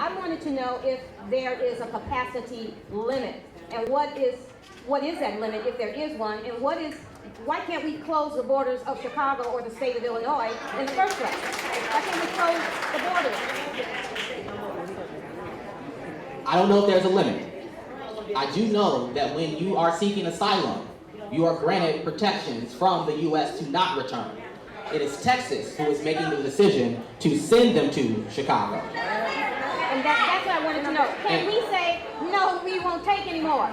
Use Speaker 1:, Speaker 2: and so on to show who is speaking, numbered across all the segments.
Speaker 1: I wanted to know if there is a capacity limit, and what is that limit, if there is one, and why can't we close the borders of Chicago or the state of Illinois in the first place? Why can't we close the borders?
Speaker 2: I don't know if there's a limit. I do know that when you are seeking asylum, you are granted protections from the U.S. to not return. It is Texas who is making the decision to send them to Chicago.
Speaker 1: And that's what I wanted to know. Can we say, no, we won't take anymore?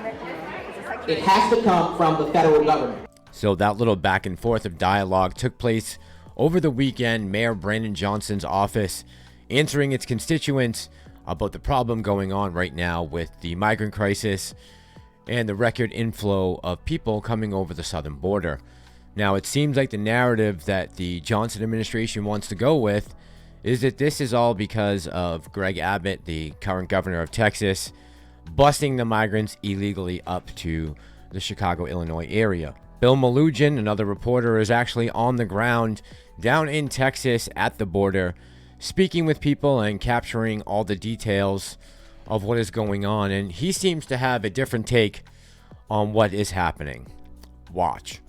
Speaker 2: It has to come from the federal government.
Speaker 3: So that little back and forth of dialogue took place over the weekend. Mayor Brandon Johnson's office answering its constituents about the problem going on right now with the migrant crisis and the record inflow of people coming over the southern border. Now, it seems like the narrative that the Johnson administration wants to go with is that this is all because of Greg Abbott, the current governor of Texas, busting the migrants illegally up to the Chicago, Illinois area. Bill Malugin, another reporter, is actually on the ground down in Texas at the border, speaking with people and capturing all the details of what is going on. And he seems to have a different take on what is happening. Watch.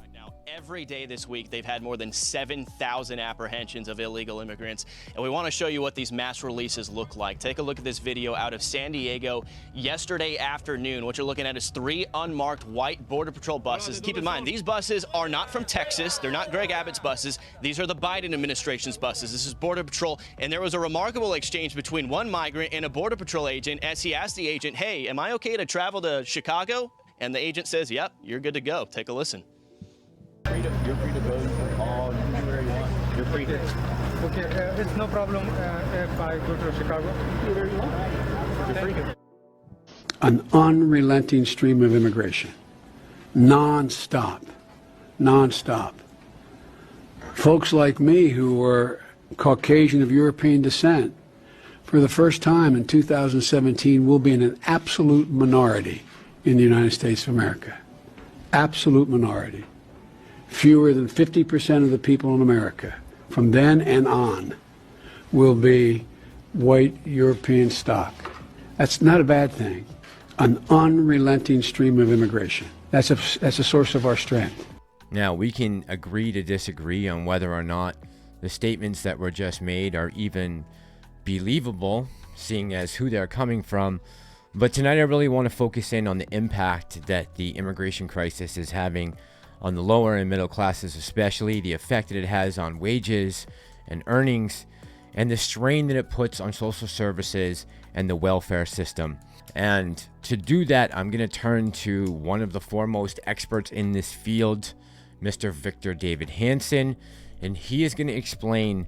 Speaker 4: Every day this week, they've had more than 7,000 apprehensions of illegal immigrants, and we want to show you what these mass releases look like. Take a look at this video out of San Diego yesterday afternoon. What you're looking at is 3 unmarked white Border Patrol buses. Keep in mind, these buses are not from Texas. They're not Greg Abbott's buses. These are the Biden administration's buses. This is Border Patrol, and there was a remarkable exchange between one migrant and a Border Patrol agent as he asked the agent, hey, am I okay to travel to Chicago? And the agent says, yep, you're good to go. Take a listen.
Speaker 5: You're free to go all anywhere you want. You're free to.
Speaker 6: Okay, it's no problem if I go to Chicago.
Speaker 5: Anywhere you want. You're free to.
Speaker 7: An unrelenting stream of immigration. Non-stop. Non-stop. Folks like me who were Caucasian of European descent, for the first time in 2017, will be in an absolute minority in the United States of America. Absolute minority. Fewer than 50% of the people in America from then and on will be white European stock. That's not a bad thing. An unrelenting stream of immigration. That's a source of our strength.
Speaker 3: Now, we can agree to disagree on whether or not the statements that were just made are even believable, seeing as who they're coming from. But tonight I really want to focus in on the impact that the immigration crisis is having on the lower and middle classes, especially the effect that it has on wages and earnings, and the strain that it puts on social services and the welfare system. And to do that, I'm going to turn to one of the foremost experts in this field, Mr. Victor David Hanson, and he is going to explain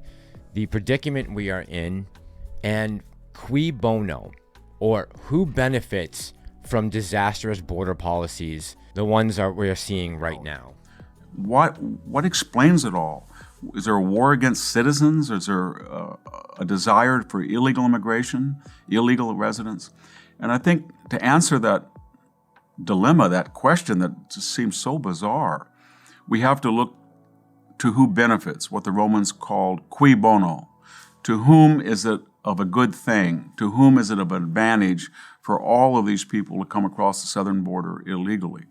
Speaker 3: the predicament we are in and cui bono, or who benefits from disastrous border policies, the ones that we're seeing right now.
Speaker 8: What explains it all? Is there a war against citizens? Is there a desire for illegal immigration, illegal residents? And I think to answer that dilemma, that question that just seems so bizarre, we have to look to who benefits, what the Romans called cui bono. To whom is it of a good thing? To whom is it of advantage for all of these people to come across the southern border illegally?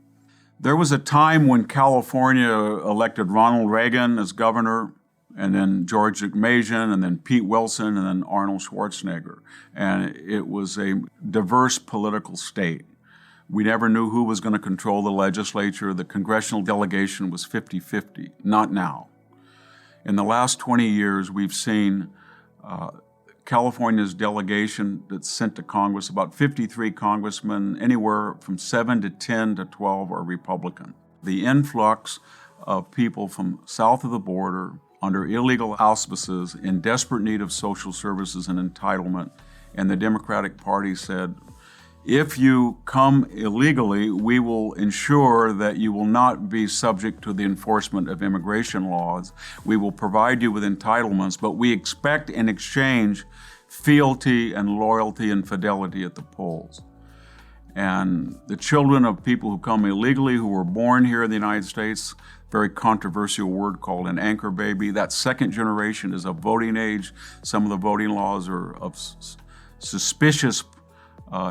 Speaker 8: There was a time when California elected Ronald Reagan as governor, and then George McMason, and then Pete Wilson, and then Arnold Schwarzenegger. And it was a diverse political state. We never knew who was going to control the legislature. The congressional delegation was 50-50, not now. In the last 20 years, we've seen California's delegation that's sent to Congress, about 53 congressmen, anywhere from 7 to 10 to 12 are Republican. The influx of people from south of the border under illegal auspices in desperate need of social services and entitlement, and the Democratic Party said, if you come illegally, we will ensure that you will not be subject to the enforcement of immigration laws. We will provide you with entitlements, but we expect in exchange fealty and loyalty and fidelity at the polls. And the children of people who come illegally, who were born here in the United States, very controversial word called an anchor baby, that second generation is of voting age. Some of the voting laws are of suspicious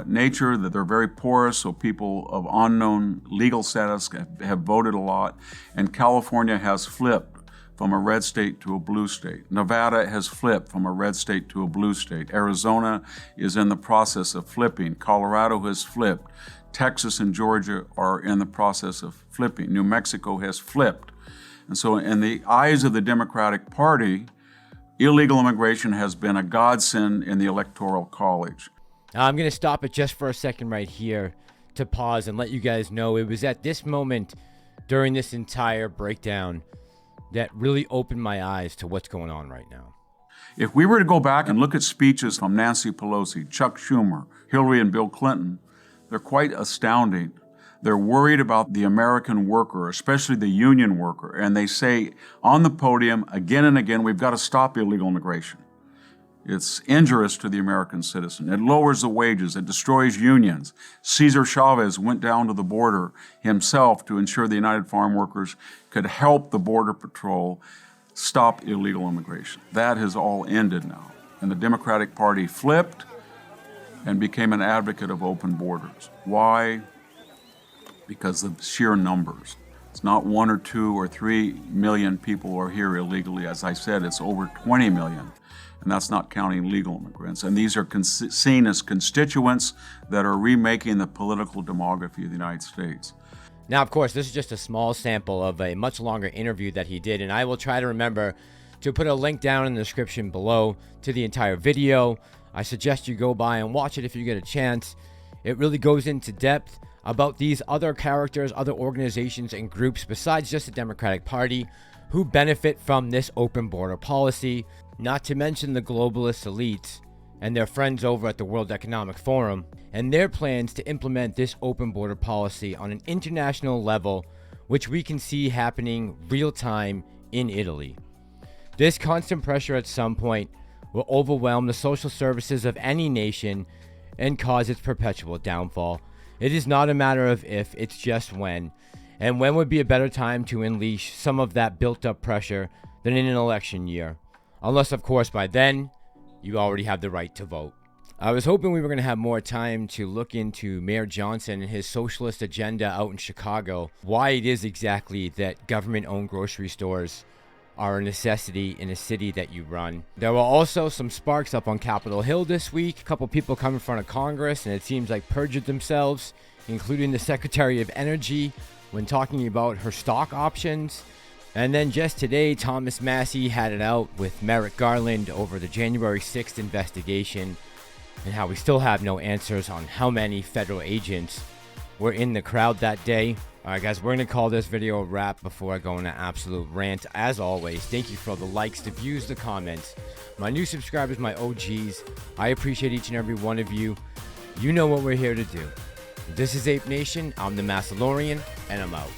Speaker 8: nature, that they're very porous, so people of unknown legal status have voted a lot. And California has flipped from a red state to a blue state. Nevada has flipped from a red state to a blue state. Arizona is in the process of flipping. Colorado has flipped. Texas and Georgia are in the process of flipping. New Mexico has flipped. And so in the eyes of the Democratic Party, illegal immigration has been a godsend in the Electoral College.
Speaker 3: Now, I'm going to stop it just for a second right here to pause and let you guys know it was at this moment during this entire breakdown that really opened my eyes to what's going on right now.
Speaker 8: If we were to go back and look at speeches from Nancy Pelosi, Chuck Schumer, Hillary, and Bill Clinton, they're quite astounding. They're worried about the American worker, especially the union worker, and they say on the podium again and again, we've got to stop illegal immigration. It's injurious to the American citizen. It lowers the wages. It destroys unions. Cesar Chavez went down to the border himself to ensure the United Farm Workers could help the Border Patrol stop illegal immigration. That has all ended now. And the Democratic Party flipped and became an advocate of open borders. Why? Because of sheer numbers. It's not 1 or 2 or 3 million people are here illegally. As I said, it's over 20 million. And that's not counting legal immigrants. And these are seen as constituents that are remaking the political demography of the United States.
Speaker 3: Now, of course, this is just a small sample of a much longer interview that he did, and I will try to remember to put a link down in the description below to the entire video. I suggest you go by and watch it if you get a chance. It really goes into depth about these other characters, other organizations and groups besides just the Democratic Party who benefit from this open border policy, not to mention the globalist elites and their friends over at the World Economic Forum and their plans to implement this open border policy on an international level, which we can see happening real time in Italy. This constant pressure at some point will overwhelm the social services of any nation and cause its perpetual downfall. It is not a matter of if, it's just when. And when would be a better time to unleash some of that built up pressure than in an election year? Unless, of course, by then, you already have the right to vote. I was hoping we were going to have more time to look into Mayor Johnson and his socialist agenda out in Chicago, why it is exactly that government-owned grocery stores are a necessity in a city that you run. There were also some sparks up on Capitol Hill this week. A couple people come in front of Congress and it seems like perjured themselves, including the Secretary of Energy when talking about her stock options. And then just today, Thomas Massie had it out with Merrick Garland over the January 6th investigation and how we still have no answers on how many federal agents were in the crowd that day. Alright guys, we're going to call this video a wrap before I go on an absolute rant. As always, thank you for all the likes, the views, the comments. My new subscribers, my OGs, I appreciate each and every one of you. You know what we're here to do. This is Ape Nation, I'm the Massalorian, and I'm out.